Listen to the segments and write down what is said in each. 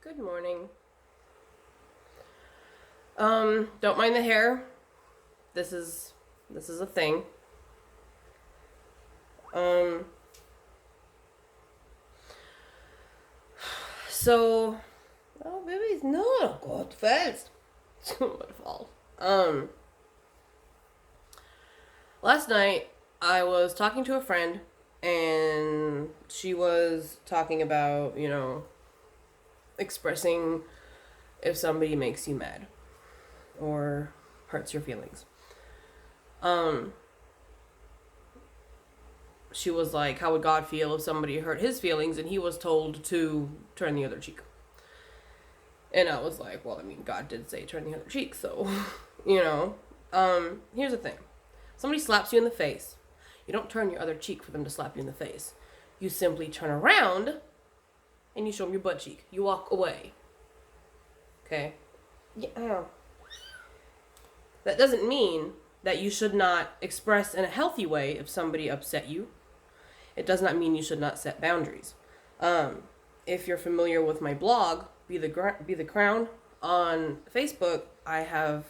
Good morning. Don't mind the hair. This is a thing. So, oh baby, no, Gott fällst. Fall. Last night I was talking to a friend, and she was talking about, expressing if somebody makes you mad or hurts your feelings. She was like, how would God feel if somebody hurt his feelings and he was told to turn the other cheek? And I was like, well, I mean, God did say turn the other cheek, so, here's the thing. Somebody slaps you in the face. You don't turn your other cheek for them to slap you in the face. You simply turn around and you show them your butt cheek. You walk away. Okay? Yeah. That doesn't mean that you should not express in a healthy way if somebody upset you. It does not mean you should not set boundaries. If you're familiar with my blog, Be the Crown, on Facebook, I have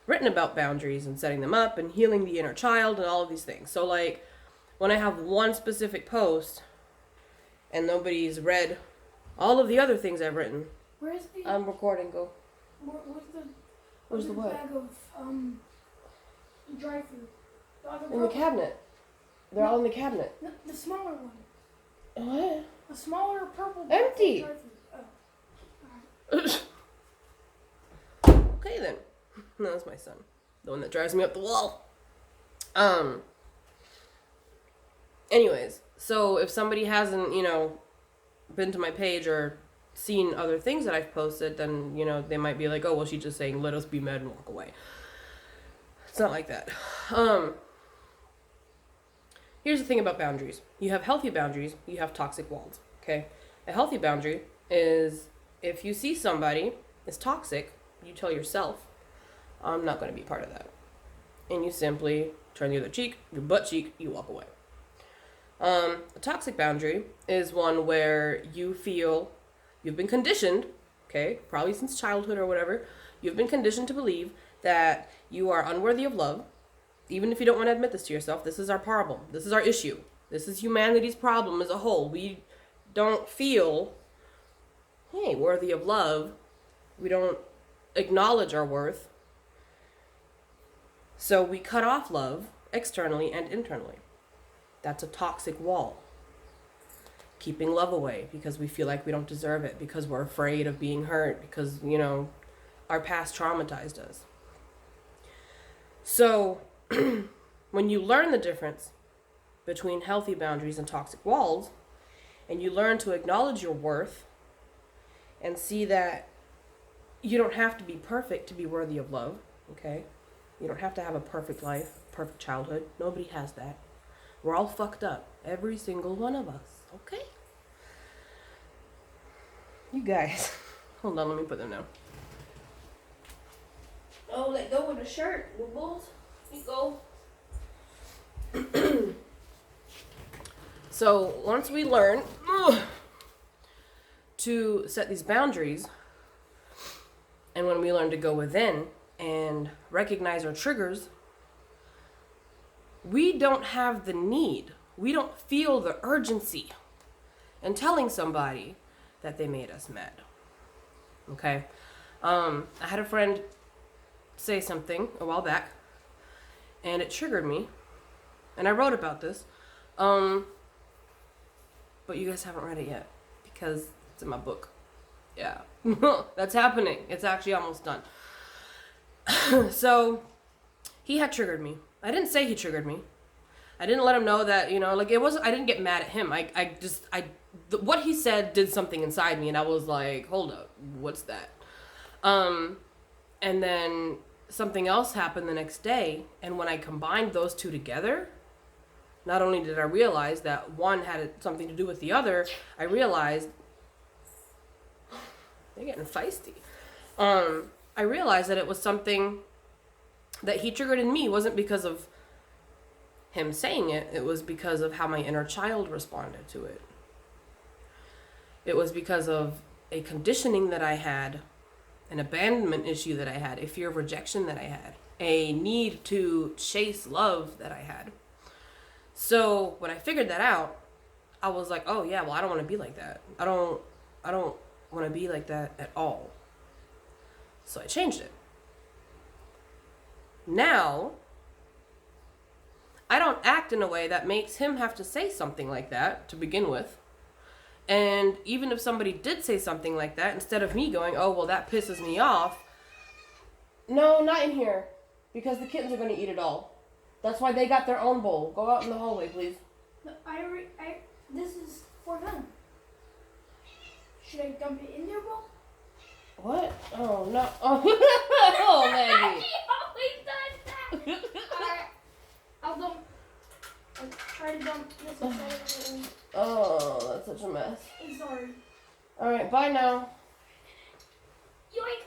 written about boundaries and setting them up and healing the inner child and all of these things. So, like, when I have one specific post and nobody's read all of the other things I've written, where's the? I'm recording. Go. Where's the what? bag of dry food? The other In the cabinet. They're all in the cabinet. No, the smaller one. What? A smaller purple bag Empty. of dry food. Oh. Okay then. No, that's my son. The one that drives me up the wall. Anyways, so if somebody hasn't, been to my page or seen other things that I've posted, then, they might be like, oh, well, she's just saying, let us be mad and walk away. It's not like that. Here's the thing about boundaries. You have healthy boundaries, you have toxic walls, okay? A healthy boundary is if you see somebody is toxic, you tell yourself, I'm not going to be part of that. And you simply turn the other cheek, your butt cheek, you walk away. A toxic boundary is one where you feel you've been conditioned, okay, probably since childhood or whatever, you've been conditioned to believe that you are unworthy of love. Even if you don't want to admit this to yourself, this is our problem. This is our issue. This is humanity's problem as a whole. We don't feel, worthy of love. We don't acknowledge our worth. So we cut off love externally and internally. That's a toxic wall. Keeping love away because we feel like we don't deserve it, because we're afraid of being hurt, because, our past traumatized us. So when you learn the difference between healthy boundaries and toxic walls, and you learn to acknowledge your worth and see that you don't have to be perfect to be worthy of love, okay? You don't have to have a perfect life, perfect childhood. Nobody has that. We're all fucked up. Every single one of us, okay? You guys. Hold on, let me put them down. Oh, let go with the shirt, Wibbles. You go. So, once we learn to set these boundaries, and when we learn to go within and recognize our triggers, we don't have the need, we don't feel the urgency in telling somebody that they made us mad. Okay? I had a friend say something a while back, and it triggered me, and I wrote about this, but you guys haven't read it yet, because it's in my book. Yeah. That's happening. It's actually almost done. So, he had triggered me. I didn't say he triggered me. I didn't let him know that, it wasn't, I didn't get mad at him. What he said did something inside me, and I was like, hold up, what's that? And then something else happened the next day, and when I combined those two together, not only did I realize that one had something to do with the other, I realized they're getting feisty. I realized that it was something that he triggered in me. It wasn't because of him saying it. It was because of how my inner child responded to it. It was because of a conditioning that I had, an abandonment issue that I had, a fear of rejection that I had, a need to chase love that I had. So when I figured that out, I was like, oh yeah, well, I don't want to be like that. I don't want to be like that at all. So I changed it. Now, I don't act in a way that makes him have to say something like that to begin with. And even if somebody did say something like that, instead of me going, oh, well, that pisses me off. No, not in here. Because the kittens are going to eat it all. That's why they got their own bowl. Go out in the hallway, please. No, this is for them. Should I dump it in their bowl? What? Oh, no. Oh, Maggie. He always does that. I'll try to dump this inside of it. Oh, that's such a mess. I'm sorry. Alright, bye now. Yoink.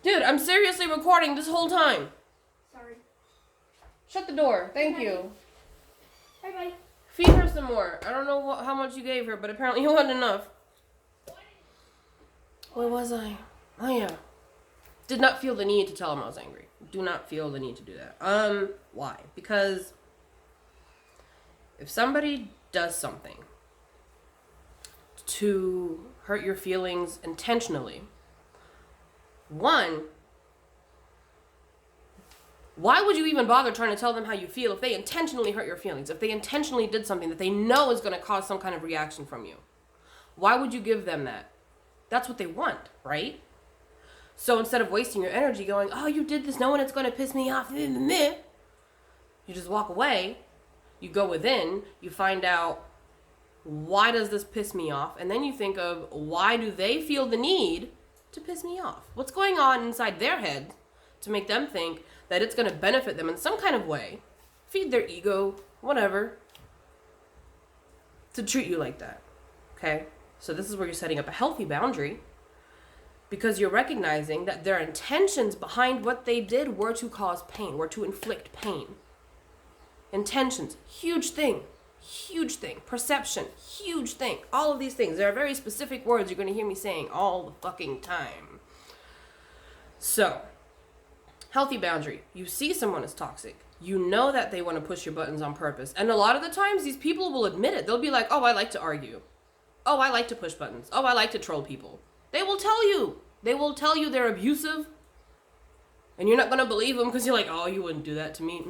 Dude, I'm seriously recording this whole time. Sorry. Shut the door. Thank you. Bye-bye. Feed her some more. I don't know how much you gave her, but apparently it wasn't enough. Where was I? Oh, yeah. Did not feel the need to tell him I was angry. Do not feel the need to do that. Why? Because if somebody does something to hurt your feelings intentionally, one, why would you even bother trying to tell them how you feel if they intentionally hurt your feelings? If they intentionally did something that they know is going to cause some kind of reaction from you? Why would you give them that? That's what they want, right? So instead of wasting your energy going, oh, you did this, no one, it's going to piss me off, you just walk away, you go within, you find out, why does this piss me off? And then you think of, why do they feel the need to piss me off? What's going on inside their head to make them think that it's going to benefit them in some kind of way, feed their ego, whatever, to treat you like that, okay? So this is where you're setting up a healthy boundary, because you're recognizing that their intentions behind what they did were to cause pain, were to inflict pain. Intentions, huge thing. Perception, huge thing. All of these things. There are very specific words you're going to hear me saying all the fucking time. So, healthy boundary. You see someone is toxic. You know that they want to push your buttons on purpose. And a lot of the times, these people will admit it. They'll be like, oh, I like to argue. Oh, I like to push buttons. Oh, I like to troll people. They will tell you. They will tell you they're abusive. And you're not going to believe them because you're like, oh, you wouldn't do that to me.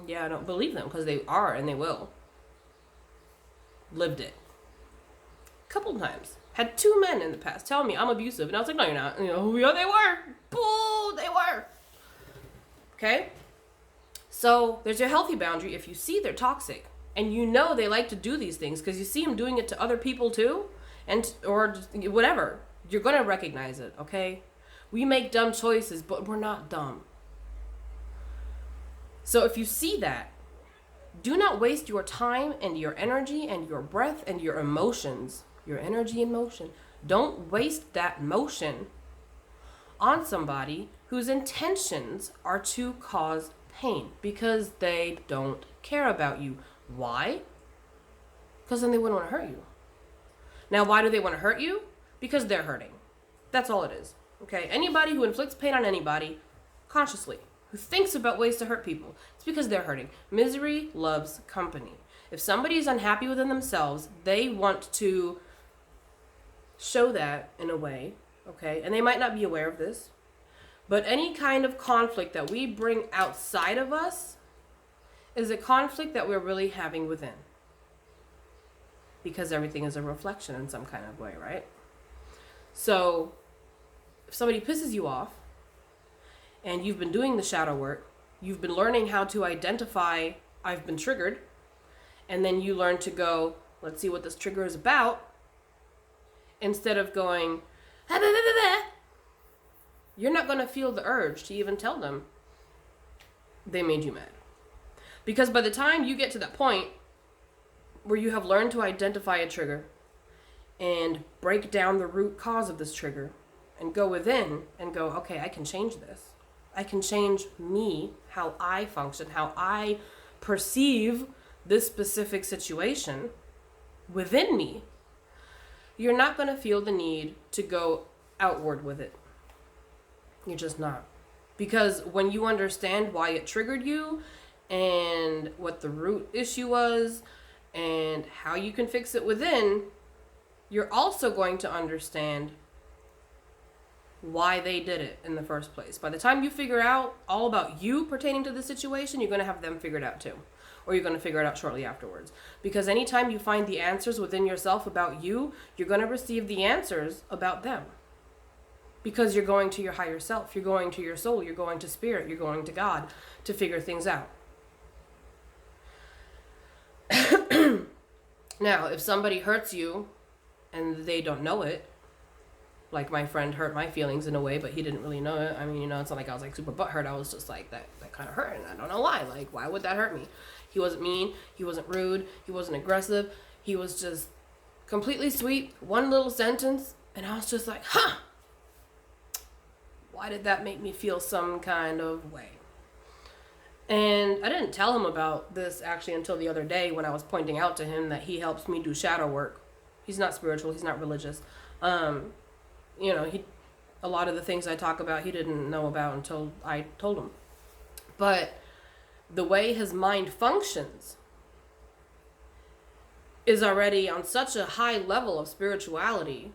Yeah, I don't believe them because they are and they will. Lived it. Couple times. Had 2 men in the past tell me I'm abusive. And I was like, no, you're not. And, yeah, they were. Bull, they were. Okay? So there's your healthy boundary. If you see they're toxic and you know they like to do these things because you see them doing it to other people too, and or just whatever, you're going to recognize it, okay? We make dumb choices, but we're not dumb. So if you see that, do not waste your time and your energy and your breath and your emotions, your energy and motion. Don't waste that motion on somebody whose intentions are to cause pain because they don't care about you. Why? Because then they wouldn't want to hurt you. Now, why do they want to hurt you? Because they're hurting. That's all it is. Okay? Anybody who inflicts pain on anybody consciously, who thinks about ways to hurt people, it's because they're hurting. Misery loves company. If somebody is unhappy within themselves, they want to show that in a way, okay? And they might not be aware of this, but any kind of conflict that we bring outside of us is a conflict that we're really having within. Because everything is a reflection in some kind of way, right? So, if somebody pisses you off, and you've been doing the shadow work, you've been learning how to identify, I've been triggered, and then you learn to go, let's see what this trigger is about, instead of going, you're not going to feel the urge to even tell them they made you mad. Because by the time you get to that point where you have learned to identify a trigger and break down the root cause of this trigger and go within and go, okay, I can change this. I can change me, how I function, how I perceive this specific situation within me. you're not going to feel the need to go outward with it. You're just not. Because when you understand why it triggered you and what the root issue was and how you can fix it within, you're also going to understand why they did it in the first place. By the time you figure out all about you pertaining to the situation, you're going to have them figured out too. Or you're going to figure it out shortly afterwards. Because anytime you find the answers within yourself about you, you're going to receive the answers about them. Because you're going to your higher self, you're going to your soul, you're going to spirit, you're going to God to figure things out. Now, if somebody hurts you and they don't know it, like my friend hurt my feelings in a way, but he didn't really know it. I mean, it's not like I was like super butthurt. I was just like, that kind of hurt, and I don't know why. Like, why would that hurt me? He wasn't mean, he wasn't rude, he wasn't aggressive, he was just completely sweet, one little sentence, and I was just like, huh, why did that make me feel some kind of way? And I didn't tell him about this actually until the other day when I was pointing out to him that he helps me do shadow work. He's not spiritual, he's not religious. A lot of the things I talk about he didn't know about until I told him. But the way his mind functions is already on such a high level of spirituality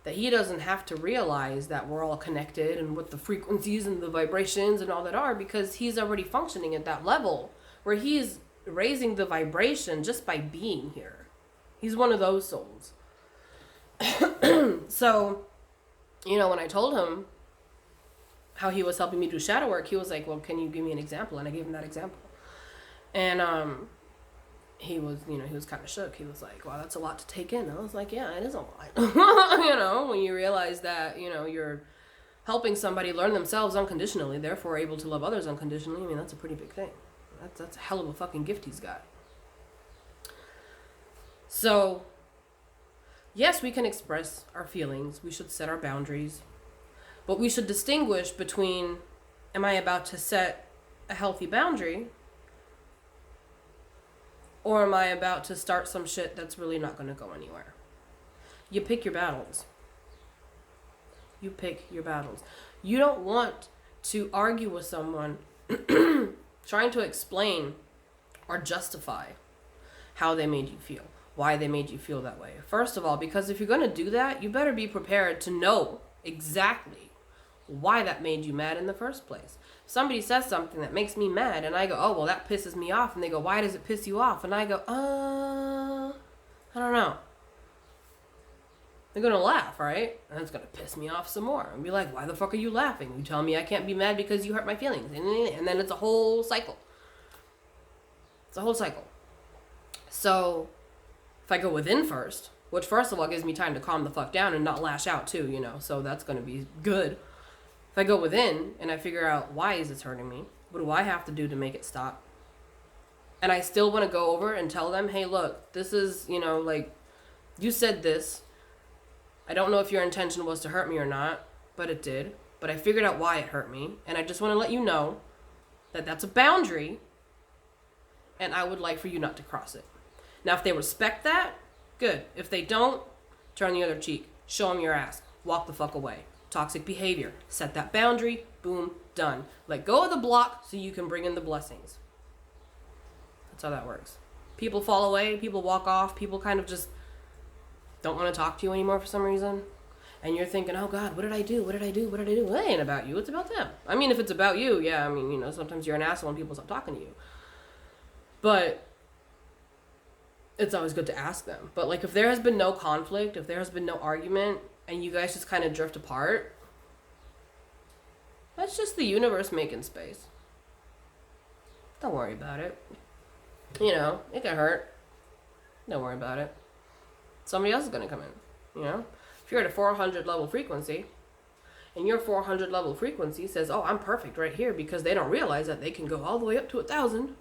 that he doesn't have to realize that we're all connected and what the frequencies and the vibrations and all that are, because he's already functioning at that level where he's raising the vibration just by being here. He's one of those souls. So, when I told him how he was helping me do shadow work, he was like, well, can you give me an example? And I gave him that example. And he was kind of shook. He was like, wow, that's a lot to take in. I was like, yeah, it is a lot. When you realize that, you're helping somebody learn themselves unconditionally, therefore able to love others unconditionally, I mean, that's a pretty big thing. That's a hell of a fucking gift he's got. So, yes, we can express our feelings. We should set our boundaries. But we should distinguish between, am I about to set a healthy boundary? Or am I about to start some shit that's really not going to go anywhere? You pick your battles. You pick your battles. You don't want to argue with someone trying to explain or justify how they made you feel, why they made you feel that way. First of all, because if you're going to do that, you better be prepared to know exactly why that made you mad in the first place. Somebody says something that makes me mad, and I go, oh, well, that pisses me off. And they go, why does it piss you off? And I go, I don't know. They're going to laugh, right? And it's going to piss me off some more. And be like, why the fuck are you laughing? You tell me I can't be mad because you hurt my feelings. And then it's a whole cycle. It's a whole cycle. So, if I go within first, which first of all gives me time to calm the fuck down and not lash out too, so that's going to be good. If I go within and I figure out why is this hurting me, what do I have to do to make it stop? And I still want to go over and tell them, hey, look, this is, you said this. I don't know if your intention was to hurt me or not, but it did. But I figured out why it hurt me. And I just want to let you know that that's a boundary. And I would like for you not to cross it. Now, if they respect that, good. If they don't, turn the other cheek. Show them your ass. Walk the fuck away. Toxic behavior. Set that boundary. Boom. Done. Let go of the block so you can bring in the blessings. That's how that works. People fall away. People walk off. People kind of just don't want to talk to you anymore for some reason. And you're thinking, oh God, what did I do? What did I do? What did I do? Well, it ain't about you. It's about them. I mean, if it's about you, yeah, sometimes you're an asshole and people stop talking to you. But it's always good to ask them. But if there has been no conflict, if there has been no argument, and you guys just kind of drift apart, that's just the universe making space. Don't worry about it. It can hurt. Don't worry about it. Somebody else is going to come in, If you're at a 400 level frequency, and your 400 level frequency says, oh, I'm perfect right here, because they don't realize that they can go all the way up to 1,000,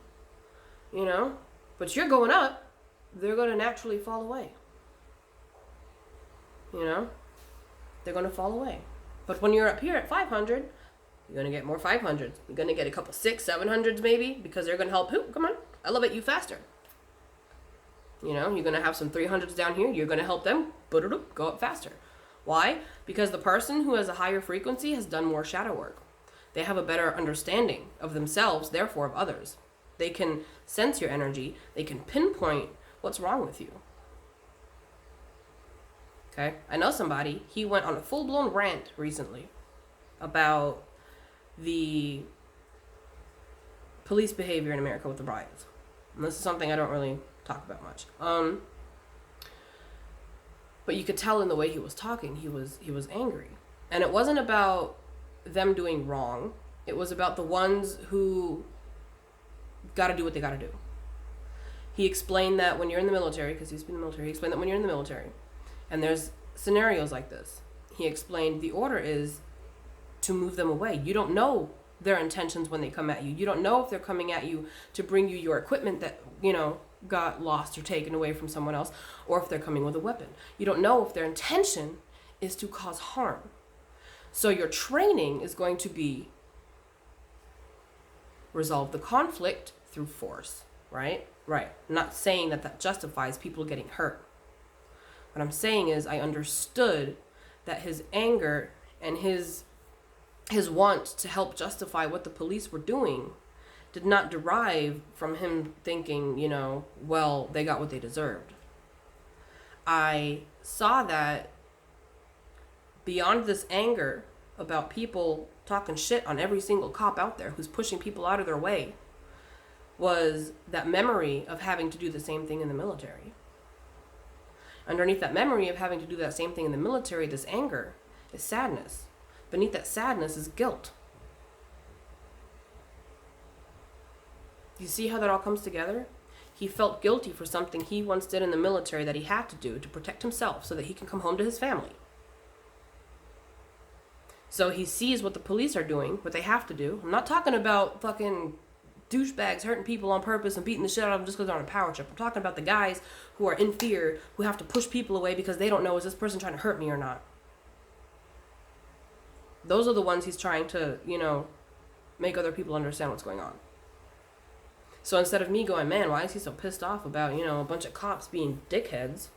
but you're going up, they're going to naturally fall away. They're going to fall away. But when you're up here at 500, you're going to get more 500s. You're going to get a couple 600s, 700s maybe, because they're going to help, come on, elevate you faster. You know, you're going to have some 300s down here. You're going to help them go up faster. Why? Because the person who has a higher frequency has done more shadow work. They have a better understanding of themselves, therefore of others. They can sense your energy. They can pinpoint what's wrong with you. Okay? I know somebody, he went on a full-blown rant recently about the police behavior in America with the riots. And this is something I don't really talk about much. But you could tell in the way he was talking, he was angry. And it wasn't about them doing wrong. It was about the ones who got to do what they got to do. He explained that when you're in the military, because he's been in the military, he explained that when you're in the military, and there's scenarios like this, he explained the order is to move them away. You don't know their intentions when they come at you. You don't know if they're coming at you to bring you your equipment that, you know, got lost or taken away from someone else, or if they're coming with a weapon. You don't know if their intention is to cause harm. So your training is going to be resolve the conflict through force, right? Right. I'm not saying that that justifies people getting hurt. What I'm saying is I understood that his anger and his want to help justify what the police were doing did not derive from him thinking, you know, well, they got what they deserved. I saw that beyond this anger about people talking shit on every single cop out there who's pushing people out of their way was that memory of having to do the same thing in the military. Underneath that memory of having to do that same thing in the military, this anger is sadness. Beneath that sadness is guilt. You see how that all comes together? He felt guilty for something he once did in the military that he had to do to protect himself so that he can come home to his family. So he sees what the police are doing, what they have to do. I'm not talking about fucking douchebags hurting people on purpose and beating the shit out of them just because they're on a power trip. I'm talking about the guys who are in fear, who have to push people away because they don't know, is this person trying to hurt me or not? Those are the ones he's trying to, you know, make other people understand what's going on. So instead of me going, man, why is he so pissed off about, you know, a bunch of cops being dickheads?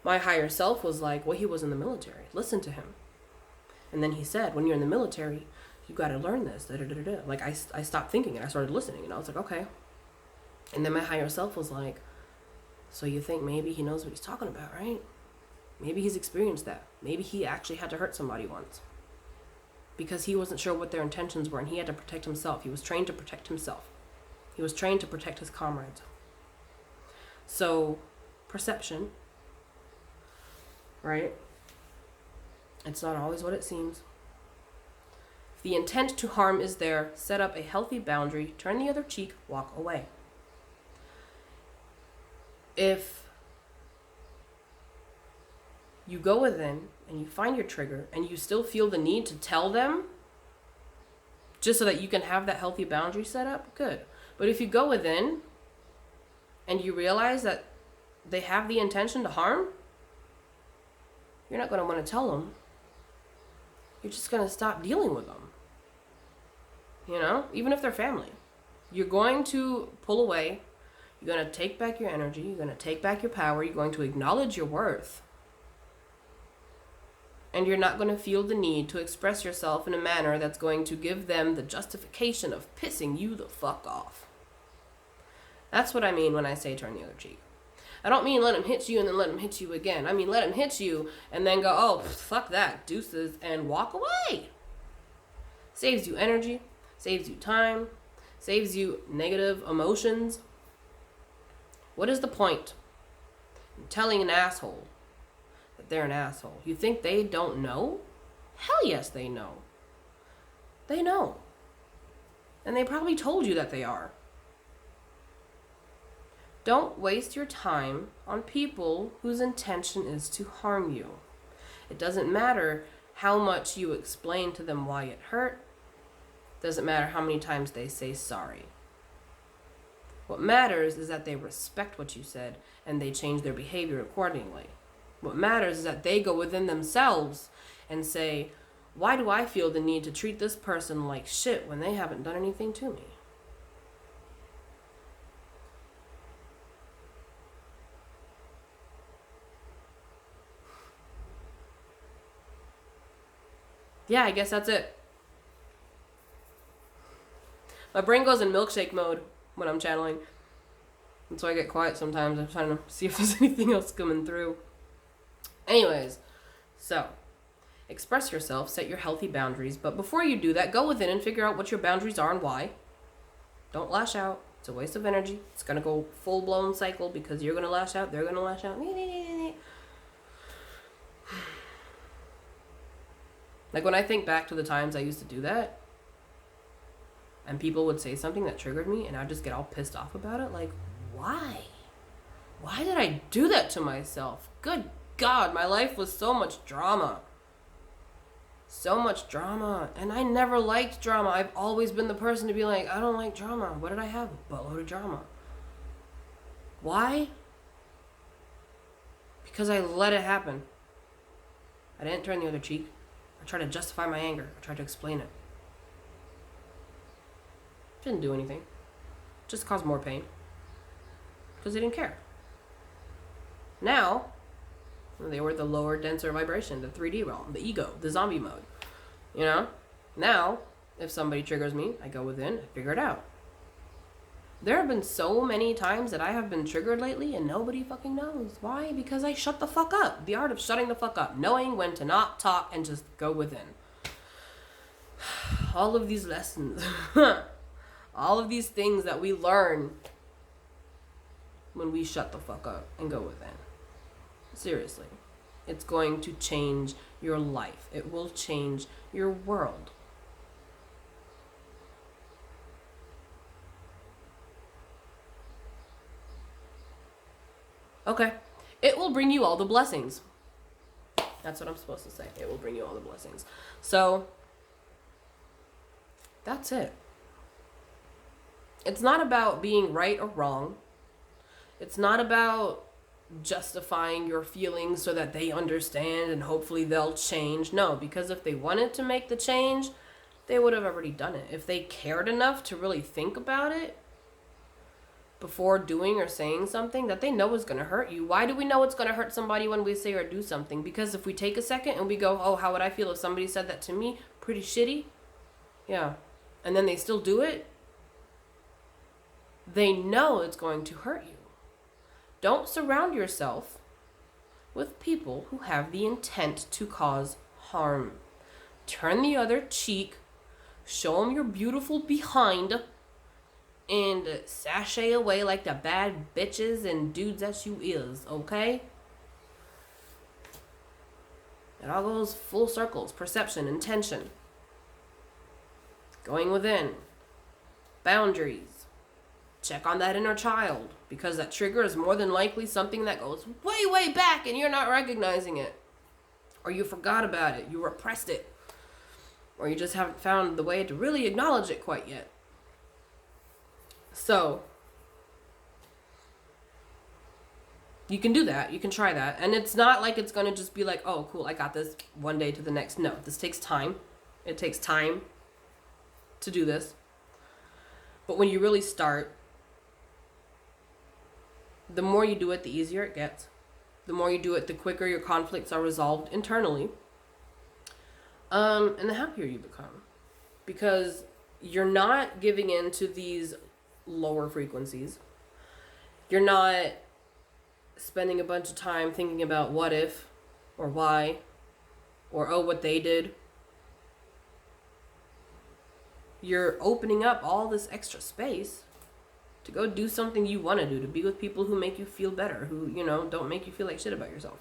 My higher self was like, well, he was in the military. Listen to him. And then he said, when you're in the military, you got to learn this. Da, da, da, da. Like, I stopped thinking and I started listening. And I was like, okay. And then my higher self was like, so you think maybe he knows what he's talking about, right? Maybe he's experienced that. Maybe he actually had to hurt somebody once. Because he wasn't sure what their intentions were and he had to protect himself. He was trained to protect himself. He was trained to protect his comrades. So, perception, right? It's not always what it seems. If the intent to harm is there, set up a healthy boundary, turn the other cheek, walk away. If you go within and you find your trigger and you still feel the need to tell them just so that you can have that healthy boundary set up, good. But if you go within and you realize that they have the intention to harm, you're not going to want to tell them. You're just going to stop dealing with them. You know, even if they're family. You're going to pull away. You're going to take back your energy. You're going to take back your power. You're going to acknowledge your worth. And you're not going to feel the need to express yourself in a manner that's going to give them the justification of pissing you the fuck off. That's what I mean when I say turn the other cheek. I don't mean let him hit you and then let him hit you again. I mean let him hit you and then go, oh, fuck that, deuces, and walk away. Saves you energy, saves you time, saves you negative emotions. What is the point in telling an asshole that they're an asshole? You think they don't know? Hell yes, they know. They know. And they probably told you that they are. Don't waste your time on people whose intention is to harm you. It doesn't matter how much you explain to them why it hurt. It doesn't matter how many times they say sorry. What matters is that they respect what you said and they change their behavior accordingly. What matters is that they go within themselves and say, why do I feel the need to treat this person like shit when they haven't done anything to me? Yeah, I guess that's it. My brain goes in milkshake mode when I'm channeling. And so I get quiet sometimes. I'm trying to see if there's anything else coming through. Anyways, so express yourself, set your healthy boundaries. But before you do that, go within and figure out what your boundaries are and why. Don't lash out. It's a waste of energy. It's going to go full-blown cycle because you're going to lash out. They're going to lash out. Like when I think back to the times I used to do that, and people would say something that triggered me, and I'd just get all pissed off about it. Like, why? Why did I do that to myself? Good God, my life was so much drama. So much drama. And I never liked drama. I've always been the person to be like, I don't like drama. What did I have? A buttload of drama. Why? Because I let it happen. I didn't turn the other cheek. I tried to justify my anger. I tried to explain it. Didn't do anything. Just caused more pain. Because they didn't care. Now, they were the lower, denser vibration, the 3D realm, the ego, the zombie mode. You know? Now, if somebody triggers me, I go within, I figure it out. There have been so many times that I have been triggered lately and nobody fucking knows. Why? Because I shut the fuck up. The art of shutting the fuck up. Knowing when to not talk and just go within. All of these lessons. All of these things that we learn when we shut the fuck up and go within. Seriously. It's going to change your life. It will change your world. Okay. It will bring you all the blessings. That's what I'm supposed to say. It will bring you all the blessings. So, that's it. It's not about being right or wrong. It's not about justifying your feelings so that they understand and hopefully they'll change. No, because if they wanted to make the change, they would have already done it. If they cared enough to really think about it before doing or saying something that they know is going to hurt you. Why do we know it's going to hurt somebody when we say or do something? Because if we take a second and we go, oh, how would I feel if somebody said that to me? Pretty shitty. Yeah. And then they still do it. They know it's going to hurt you. Don't surround yourself with people who have the intent to cause harm. Turn the other cheek, show them your beautiful behind, and sashay away like the bad bitches and dudes that you is, okay? It all goes full circles. Perception, intention. Going within. Boundaries. Check on that inner child, because that trigger is more than likely something that goes way, way back and you're not recognizing it. Or you forgot about it, you repressed it. Or you just haven't found the way to really acknowledge it quite yet. So, you can do that, you can try that. And it's not like it's going to just be like, oh, cool, I got this one day to the next. No, this takes time. It takes time to do this. But when you really start, the more you do it, the easier it gets. The more you do it, the quicker your conflicts are resolved internally. And the happier you become. Because you're not giving in to these lower frequencies. You're not spending a bunch of time thinking about what if, or why, or oh, what they did. You're opening up all this extra space to go do something you want to do, to be with people who make you feel better, who, you know, don't make you feel like shit about yourself.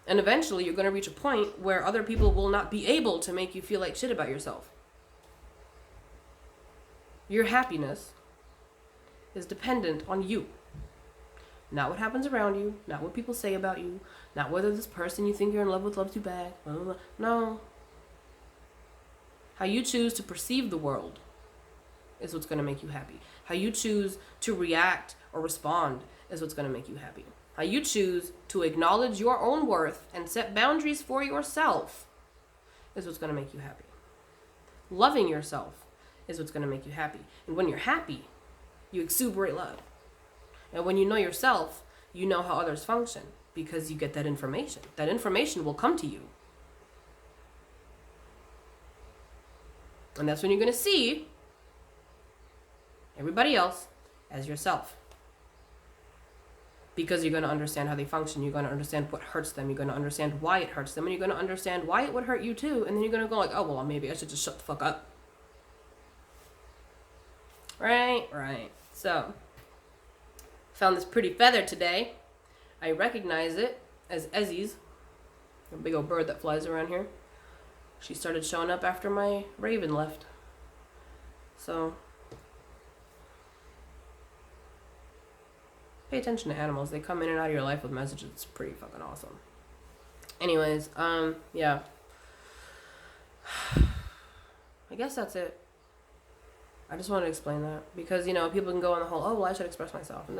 And eventually you're going to reach a point where other people will not be able to make you feel like shit about yourself. Your happiness is dependent on you. Not what happens around you, not what people say about you, not whether this person you think you're in love with loves you back. Blah, blah, blah. No. How you choose to perceive the world is what's going to make you happy. How you choose to react or respond is what's going to make you happy. How you choose to acknowledge your own worth and set boundaries for yourself is what's going to make you happy. Loving yourself is what's going to make you happy. And when you're happy, you exuberate love. And when you know yourself, you know how others function because you get that information. That information will come to you. And that's when you're going to see everybody else as yourself. Because you're going to understand how they function. You're going to understand what hurts them. You're going to understand why it hurts them. And you're going to understand why it would hurt you too. And then you're going to go like, oh, well, maybe I should just shut the fuck up. Right. So, found this pretty feather today. I recognize it as Ezzy's, a big old bird that flies around here. She started showing up after my raven left. So, pay attention to animals. They come in and out of your life with messages. It's pretty fucking awesome. Anyways, yeah. I guess that's it. I just wanted to explain that because, you know, people can go on the whole, oh, well, I should express myself, and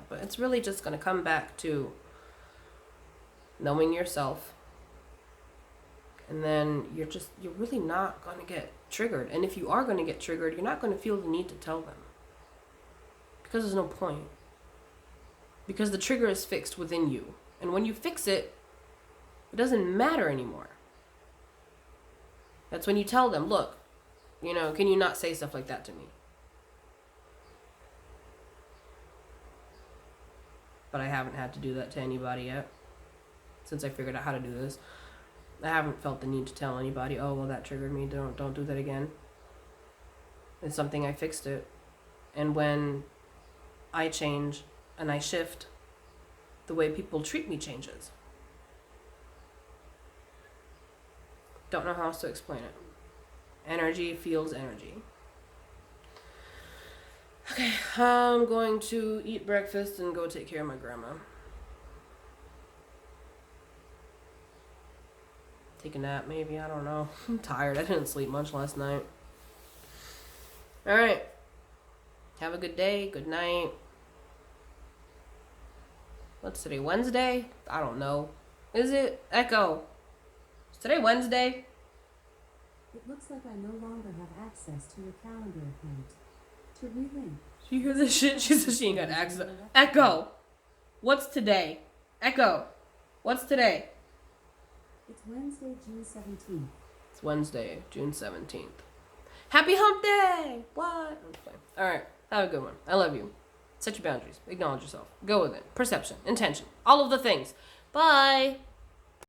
but it's really just going to come back to knowing yourself, and then you're really not going to get triggered. And if you are going to get triggered, you're not going to feel the need to tell them because there's no point. Because the trigger is fixed within you, and when you fix it, it doesn't matter anymore. That's when you tell them, look, you know, can you not say stuff like that to me? But I haven't had to do that to anybody yet. Since I figured out how to do this. I haven't felt the need to tell anybody, oh, well, that triggered me. Don't do that again. It's something I fixed it. And when I change and I shift, the way people treat me changes. Don't know how else to explain it. Energy feels energy. Okay, I'm going to eat breakfast and go take care of my grandma. Take a nap, maybe. I don't know. I'm tired. I didn't sleep much last night. Alright. Have a good day. Good night. What's today? Wednesday? I don't know. Is it? Echo. Is today Wednesday? It looks like I no longer have access to your calendar account. To relink. She hears this shit? She says she ain't got access. Echo! What's today? Echo! What's today? It's Wednesday, June 17th. It's Wednesday, June 17th. Happy hump day! What? Alright, have a good one. I love you. Set your boundaries. Acknowledge yourself. Go with it. Perception. Intention. All of the things. Bye!